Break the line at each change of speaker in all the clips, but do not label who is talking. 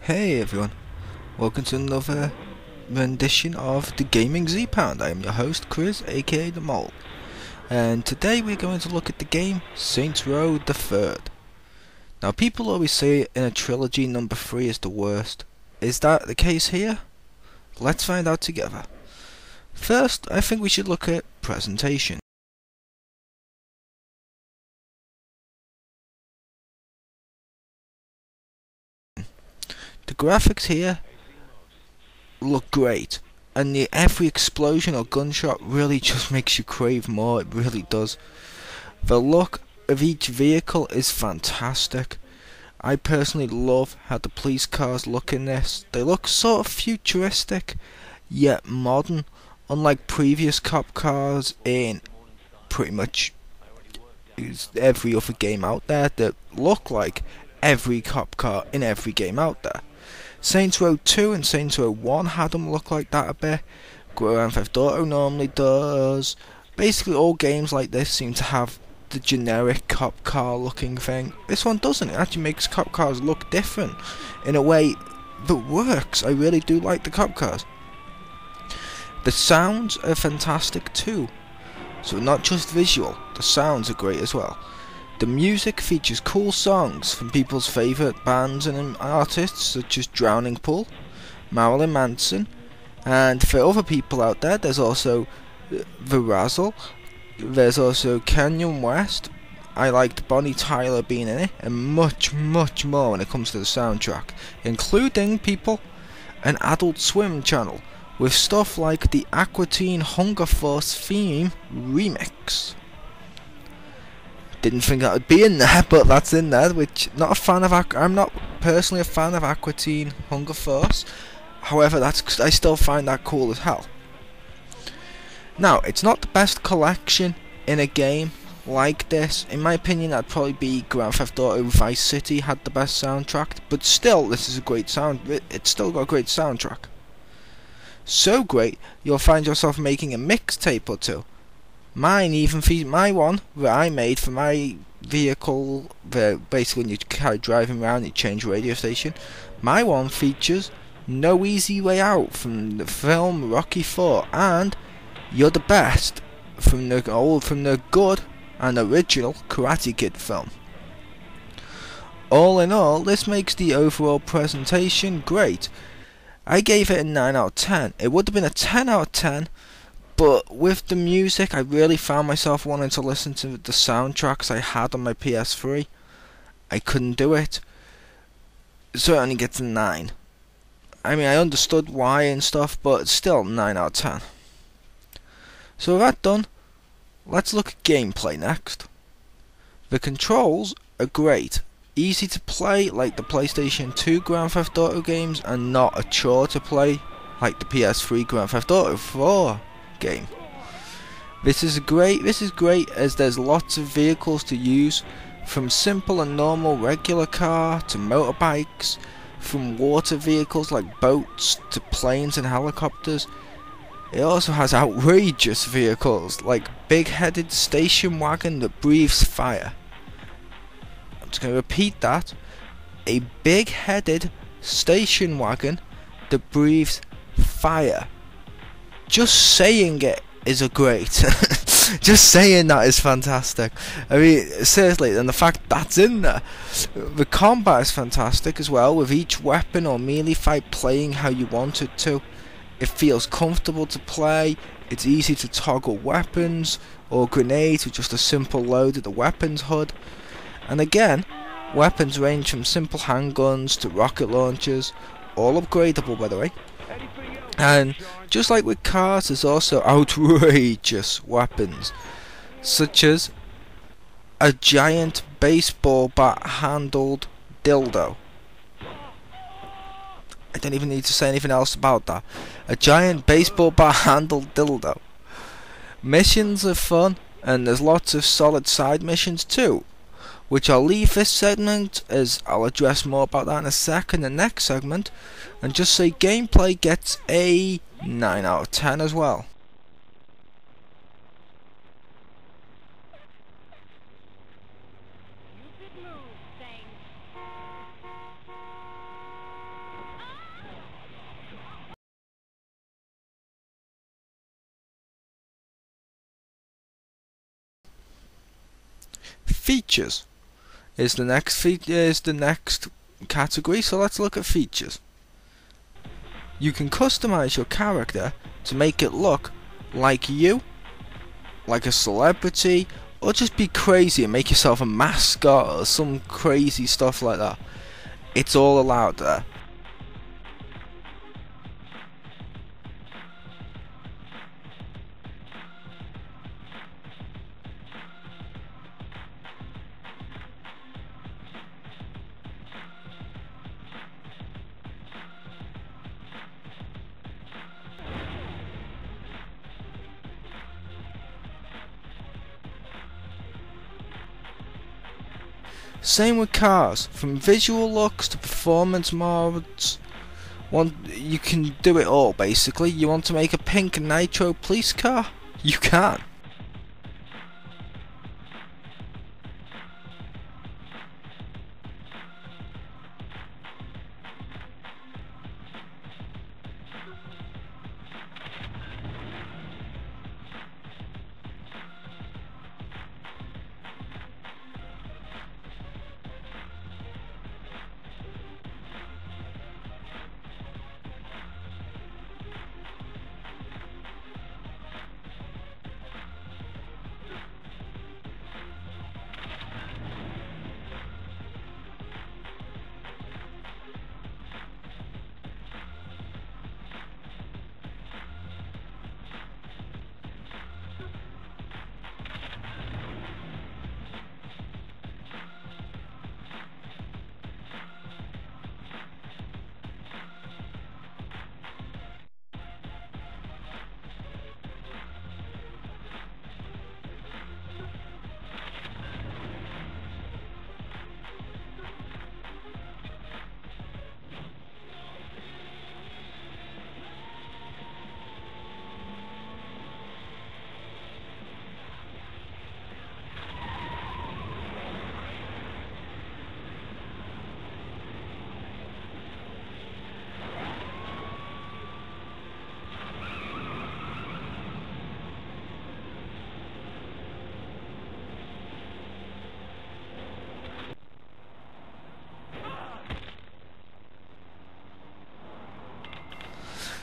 Hey everyone, welcome to another rendition of the GamingZpound. I am your host Chriz, aka the Mole, and today we're going to look at the game Saints Row the Third. Now people always say in a trilogy number 3 is the worst. Is that the case here? Let's find out together. First, I think we should look at presentation. The graphics here look great, and every explosion or gunshot really just makes you crave more. It really does. The look of each vehicle is fantastic. I personally love how the police cars look in this. They look sort of futuristic yet modern, unlike previous cop cars in pretty much every other game out there that look like every cop car in every game out there. Saints Row 2 and Saints Row 1 had them look like that a bit. Grand Theft Auto normally does. Basically all games like this seem to have the generic cop car looking thing. This one doesn't. It actually makes cop cars look different in a way that works. I really do like the cop cars. The sounds are fantastic too. So not just visual, the sounds are great as well. The music features cool songs from people's favourite bands and artists such as Drowning Pool, Marilyn Manson, and for other people out there there's also The Razzle, there's also Kanye West. I liked Bonnie Tyler being in it, and much more when it comes to the soundtrack, including people an Adult Swim channel with stuff like the Aqua Teen Hunger Force theme remix. Didn't think that would be in there, but that's in there. Which I'm not personally a fan of Aqua Teen Hunger Force. However, I still find that cool as hell. Now, it's not the best collection in a game like this. In my opinion, that'd probably be Grand Theft Auto Vice City had the best soundtrack. But still, this is a great sound. It's still got a great soundtrack. So great, you'll find yourself making a mixtape or two. Mine even my one that I made for my vehicle, basically when you're driving around you change radio station. My one features No Easy Way Out from the film Rocky IV and You're the Best from the good and original Karate Kid film. All in all, this makes the overall presentation great. I gave it a 9 out of 10. It would have been a 10 out of 10, but with the music I really found myself wanting to listen to the soundtracks I had on my PS3. I couldn't do it, so it only gets a 9. I mean, I understood why and stuff, but still 9 out of 10. So with that done, let's look at gameplay next. The controls are great. Easy to play like the PlayStation 2 Grand Theft Auto games, and not a chore to play like the PS3 Grand Theft Auto 4 game. This is great as there's lots of vehicles to use, from simple and normal regular car to motorbikes, from water vehicles like boats to planes and helicopters. It also has outrageous vehicles like big-headed station wagon that breathes fire. I'm just going to repeat that. A big-headed station wagon that breathes fire. Just saying it is a great. Just saying that is fantastic. I mean, seriously, and the fact that's in there. The combat is fantastic as well, with each weapon or melee fight playing how you want it to. It feels comfortable to play. It's easy to toggle weapons or grenades with just a simple load of the weapons HUD. And again, weapons range from simple handguns to rocket launchers, all upgradable by the way. And just like with cars, there's also outrageous weapons, such as a giant baseball bat handled dildo. I don't even need to say anything else about that. A giant baseball bat handled dildo. Missions are fun, and there's lots of solid side missions too, which I'll leave this segment as I'll address more about that in a sec in the next segment, and just say gameplay gets a 9 out of 10 as well. Features is the next category, so let's look at features. You can customize your character to make it look like you, like a celebrity, or just be crazy and make yourself a mascot or some crazy stuff like that. It's all allowed there. Same with cars, from visual looks to performance mods. You can do it all basically. You want to make a pink nitro police car? You can.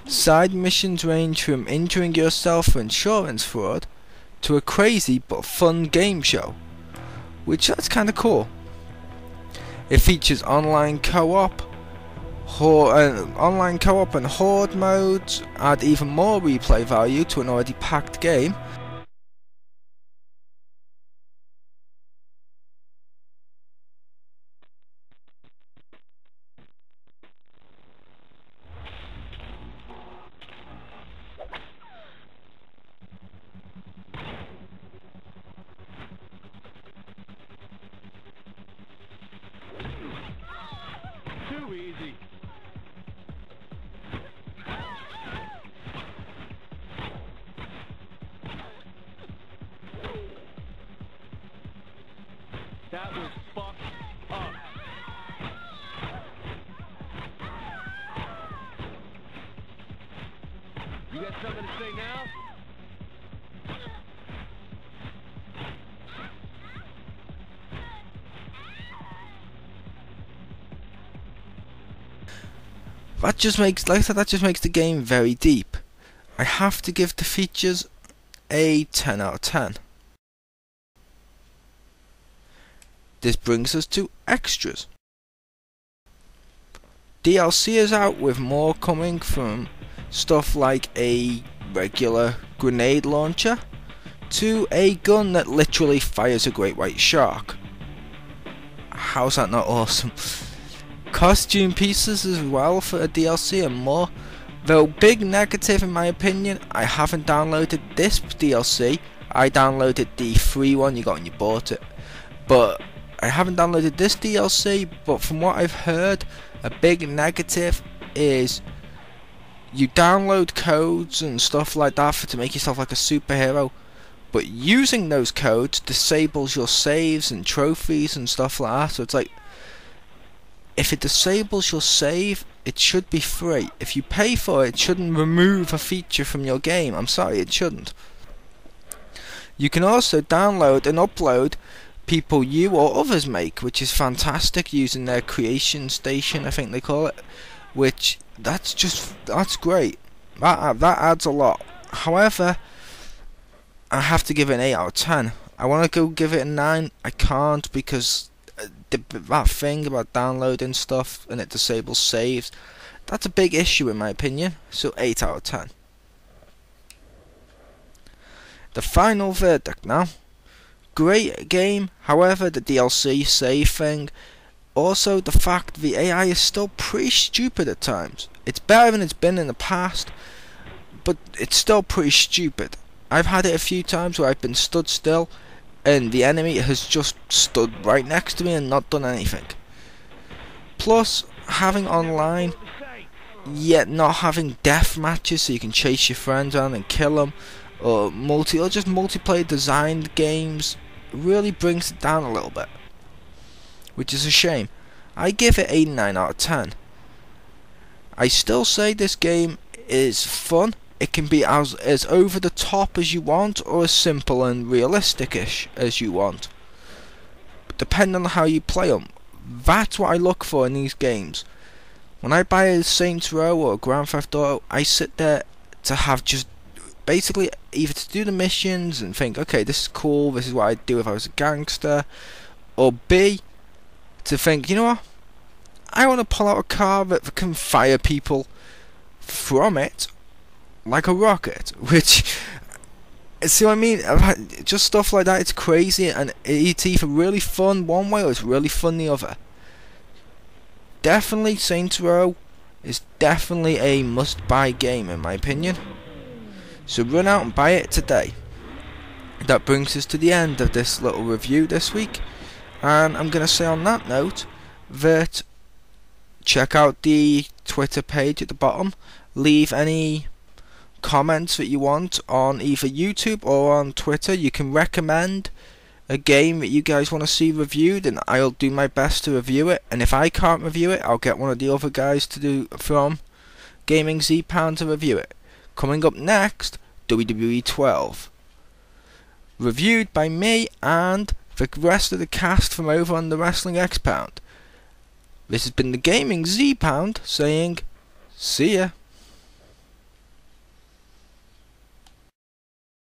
Side missions range from injuring yourself for insurance fraud to a crazy but fun game show, which that's kinda cool. It features online co-op and horde modes, add even more replay value to an already packed game.
Too easy. That was fucked up. You got something to say now?
That just makes, like I said, that just makes the game very deep. I have to give the features a 10 out of 10. This brings us to extras. DLC is out with more coming, from stuff like a regular grenade launcher to a gun that literally fires a great white shark. How's that not awesome? Costume pieces as well for a DLC and more. Though big negative in my opinion, I haven't downloaded this DLC. I downloaded the free one you got when you bought it. But I haven't downloaded this DLC, but from what I've heard, a big negative is you download codes and stuff like that to make yourself like a superhero, but using those codes disables your saves and trophies and stuff like that. So it's like, if it disables your save, it should be free. If you pay for it, it shouldn't remove a feature from your game. I'm sorry, it shouldn't. You can also download and upload people you or others make, which is fantastic, using their creation station, I think they call it, which that's great. That adds a lot. However, I have to give it an 8 out of 10. I want to go give it a 9. I can't, because that thing about downloading stuff and it disables saves, that's a big issue in my opinion. So 8 out of 10. The final verdict now. Great game, however the DLC save thing, also the fact the AI is still pretty stupid at times. It's better than it's been in the past, but it's still pretty stupid. I've had it a few times where I've been stood still and the enemy has just stood right next to me and not done anything. Plus, having online, yet not having death matches so you can chase your friends around and kill them, or just multiplayer designed games, really brings it down a little bit, which is a shame. I give it a 9 out of 10. I still say this game is fun. It can be as over the top as you want, or as simple and realistic-ish as you want, depending on how you play them. That's what I look for in these games. When I buy a Saints Row or a Grand Theft Auto, I sit there to have just basically either to do the missions and think, okay, this is cool, this is what I'd do if I was a gangster, or B, to think, you know what, I want to pull out a car that can fire people from it like a rocket, which, see what I mean? Just stuff like that, it's crazy, and it's either really fun one way or it's really fun the other. Definitely Saints Row is definitely a must-buy game in my opinion. So run out and buy it today. That brings us to the end of this little review this week, and I'm going to say on that note that check out the Twitter page at the bottom. Leave any comments that you want on either YouTube or on Twitter. You can recommend a game that you guys want to see reviewed, and I'll do my best to review it. And if I can't review it, I'll get one of the other guys to do from GamingZpound to review it. Coming up next, WWE 12, reviewed by me and the rest of the cast from over on the Wrestling X Pound. This has been the GamingZpound saying, see ya.